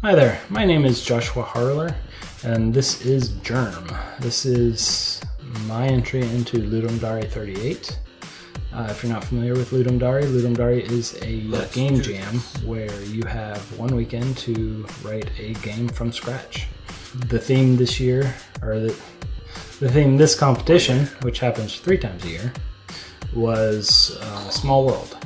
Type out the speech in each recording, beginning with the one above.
Hi there, my name is Joshua Harler, and this is GERM. This is my entry into Ludum Dare 38. If you're not familiar with Ludum Dare is a game jam where you have one weekend to write a game from scratch. The theme this year, or the theme this competition, which happens 3 times a year, was Small World.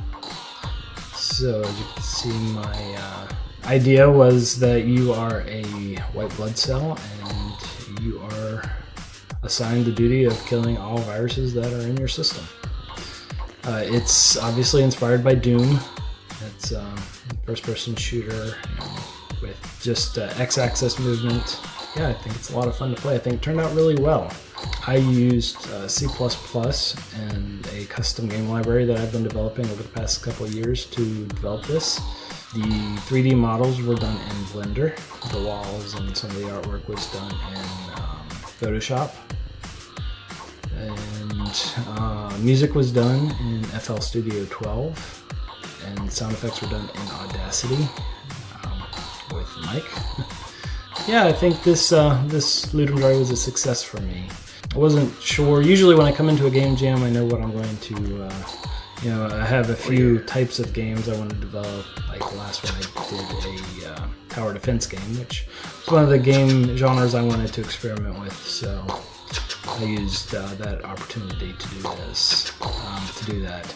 So as you can see, my idea was that you are a white blood cell and you are assigned the duty of killing all viruses that are in your system. It's obviously inspired by Doom. It's a first-person shooter with just X-axis movement. Yeah, I think it's a lot of fun to play. I think it turned out really well. I used C++ and a custom game library that I've been developing over the past couple of years to develop this. The 3D models were done in Blender. The walls and some of the artwork was done in Photoshop. And music was done in FL Studio 12. And sound effects were done in Audacity with Mike. Yeah, I think this Ludum Dare was a success for me. I wasn't sure. Usually when I come into a game jam, I know what I'm going to I have a few types of games I want to develop. Like the last one, I did a tower defense game, which was one of the game genres I wanted to experiment with. So I used that opportunity to do this, to do that.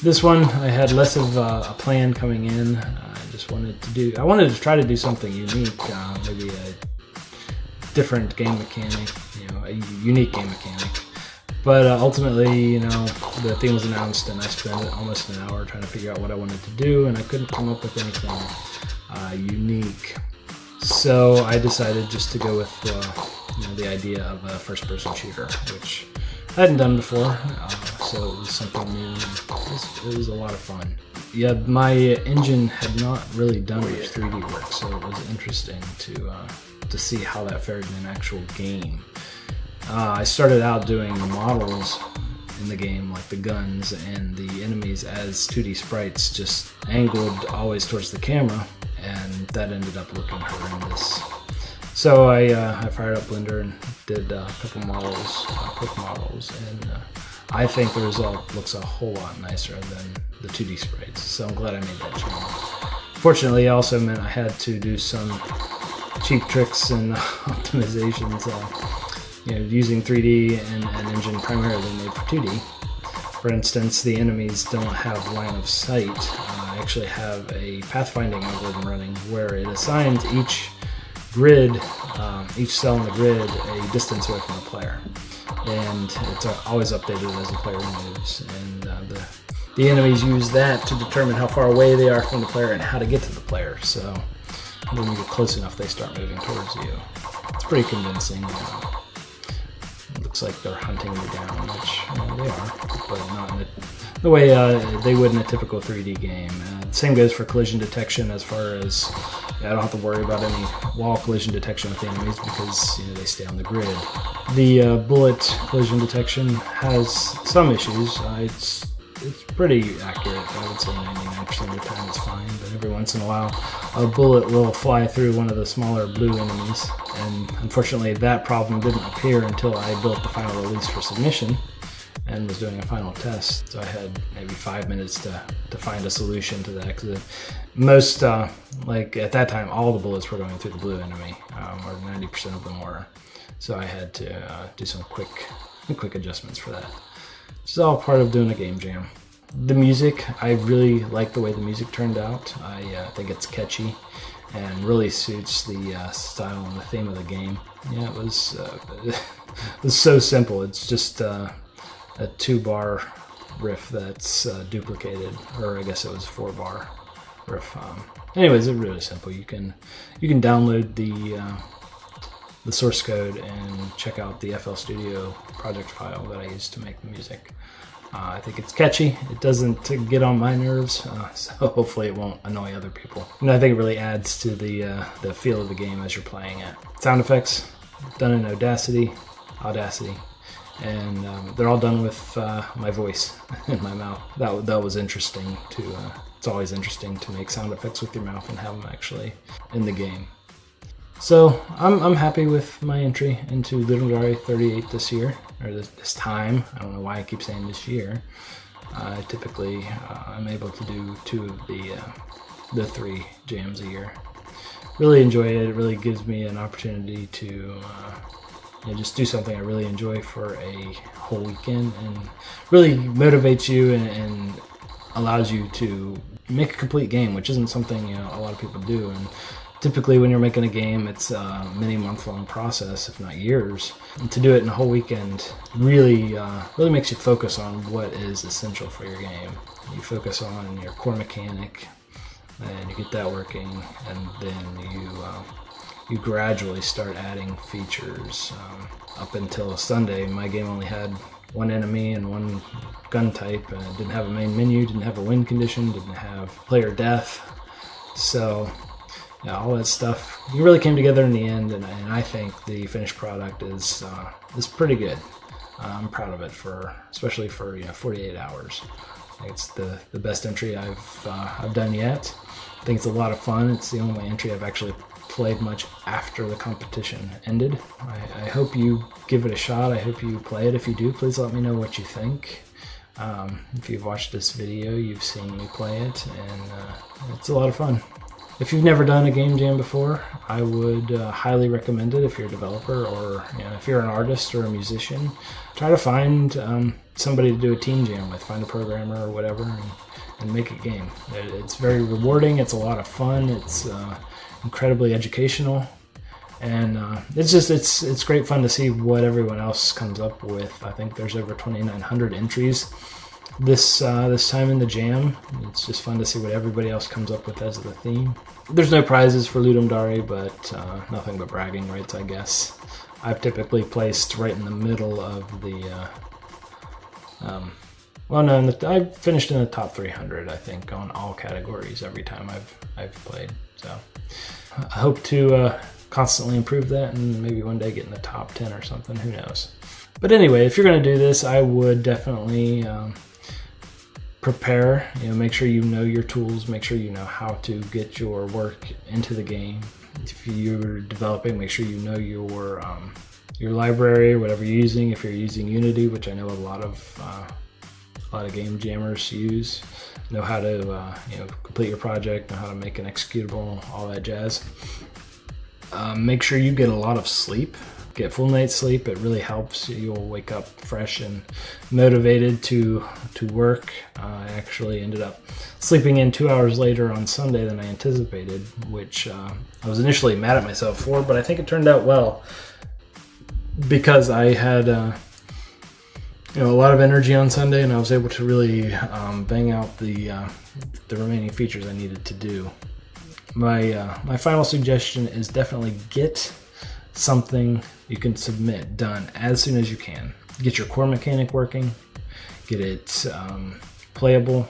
This one, I had less of a plan coming in. I wanted to try to do something unique, maybe a different game mechanic, a unique game mechanic. But ultimately, the theme was announced and I spent almost an hour trying to figure out what I wanted to do, and I couldn't come up with anything unique. So I decided just to go with the idea of a first-person shooter, which I hadn't done before, so it was something new. It was a lot of fun. Yeah, my engine had not really done much 3D work, so it was interesting to see how that fared in an actual game. I started out doing the models in the game, like the guns and the enemies, as 2D sprites, just angled always towards the camera, and that ended up looking horrendous. So I fired up Blender and did a couple models, quick models, and I think the result looks a whole lot nicer than the 2D sprites, so I'm glad I made that change. Fortunately, it also meant I had to do some cheap tricks and optimizations, using 3D and an engine primarily made for 2D. For instance, the enemies don't have line of sight. I actually have a pathfinding algorithm running where it assigns each grid, each cell in the grid, a distance away from the player. And it's always updated as the player moves. And the enemies use that to determine how far away they are from the player and how to get to the player. So when you get close enough, they start moving towards you. It's pretty convincing. It looks like they're hunting you down, which they are, but not in the way they would in a typical 3D game. Same goes for collision detection, as far as I don't have to worry about any wall collision detection with the enemies because they stay on the grid. The bullet collision detection has some issues. It's pretty accurate. I would say 99% of the time it's fine, but every once in a while a bullet will fly through one of the smaller blue enemies, and unfortunately that problem didn't appear until I built the final release for submission and was doing a final test. So I had maybe 5 minutes to find a solution to that, because most, like at that time, all the bullets were going through the blue enemy, or 90% of them were. So I had to do some quick adjustments for that. It's all part of doing a game jam. The music, I really like the way the music turned out. I think it's catchy and really suits the style and the theme of the game. Yeah, it was so simple. It's just a 2-bar riff that's duplicated, or I guess it was a 4-bar riff. Anyways, it's really simple. You can download the source code and check out the FL Studio project file that I used to make the music. I think it's catchy. It doesn't get on my nerves, so hopefully it won't annoy other people. And I think it really adds to the feel of the game as you're playing it. Sound effects, done in Audacity, and they're all done with my voice in my mouth. That was interesting to it's always interesting to make sound effects with your mouth and have them actually in the game. So I'm happy with my entry into Ludum Dare 38 this year, or this time. I don't know why I keep saying this year. Typically, I'm able to do 2 of the 3 jams a year. Really enjoy it. It really gives me an opportunity to just do something I really enjoy for a whole weekend, and really motivates you and allows you to make a complete game, which isn't something a lot of people do. And typically when you're making a game, it's a many month-long process, if not years. And to do it in a whole weekend really makes you focus on what is essential for your game. You focus on your core mechanic, and you get that working, and then you gradually start adding features. Up until Sunday, my game only had 1 enemy and 1 gun type, and it didn't have a main menu, didn't have a win condition, didn't have player death. So yeah, all that stuff really came together in the end, and I think the finished product is pretty good. I'm proud of it, especially for 48 hours. I think it's the best entry I've done yet. I think it's a lot of fun. It's the only entry I've actually played much after the competition ended. I hope you give it a shot. I hope you play it. If you do, please let me know what you think. If you've watched this video, you've seen me play it, and it's a lot of fun. If you've never done a game jam before, I would highly recommend it. If you're a developer, or if you're an artist or a musician, try to find somebody to do a team jam with. Find a programmer or whatever, and make a game. It's very rewarding. It's a lot of fun. It's incredibly educational, and it's great fun to see what everyone else comes up with. I think there's over 2,900 entries this time in the jam. It's just fun to see what everybody else comes up with as the theme. There's no prizes for Ludum Dare, but nothing but bragging rights, I guess. I've typically placed right in the middle of the I finished in the top 300, I think, on all categories every time I've played. So I hope to constantly improve that, and maybe one day get in the top 10 or something. Who knows? But anyway, if you're going to do this, I would definitely prepare. Make sure you know your tools. Make sure you know how to get your work into the game. If you're developing, make sure you know your library, whatever you're using. If you're using Unity, which I know a lot of game jammers use, know how to complete your project, know how to make an executable, all that jazz. Make sure you get a lot of sleep. Get full night's sleep. It really helps. You'll wake up fresh and motivated to work. I actually ended up sleeping in 2 hours later on Sunday than I anticipated, which I was initially mad at myself for, but I think it turned out well, because I had a lot of energy on Sunday, and I was able to really bang out the remaining features I needed to do. My final suggestion is definitely get something you can submit done as soon as you can. Get your core mechanic working, get it playable,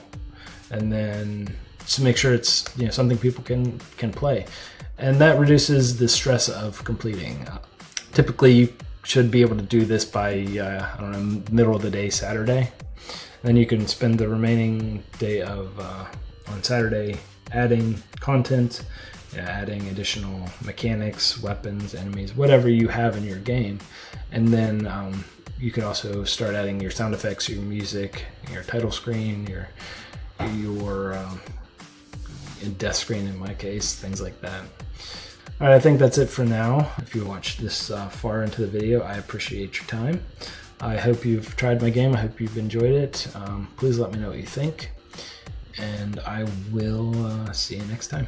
and then just make sure it's something people can play, and that reduces the stress of completing. Typically, you should be able to do this by middle of the day Saturday. Then you can spend the remaining day of on Saturday adding content, adding additional mechanics, weapons, enemies, whatever you have in your game. And then you can also start adding your sound effects, your music, your title screen, your death screen in my case, things like that. All right, I think that's it for now. If you watched this far into the video, I appreciate your time. I hope you've tried my game. I hope you've enjoyed it. Please let me know what you think, and I will see you next time.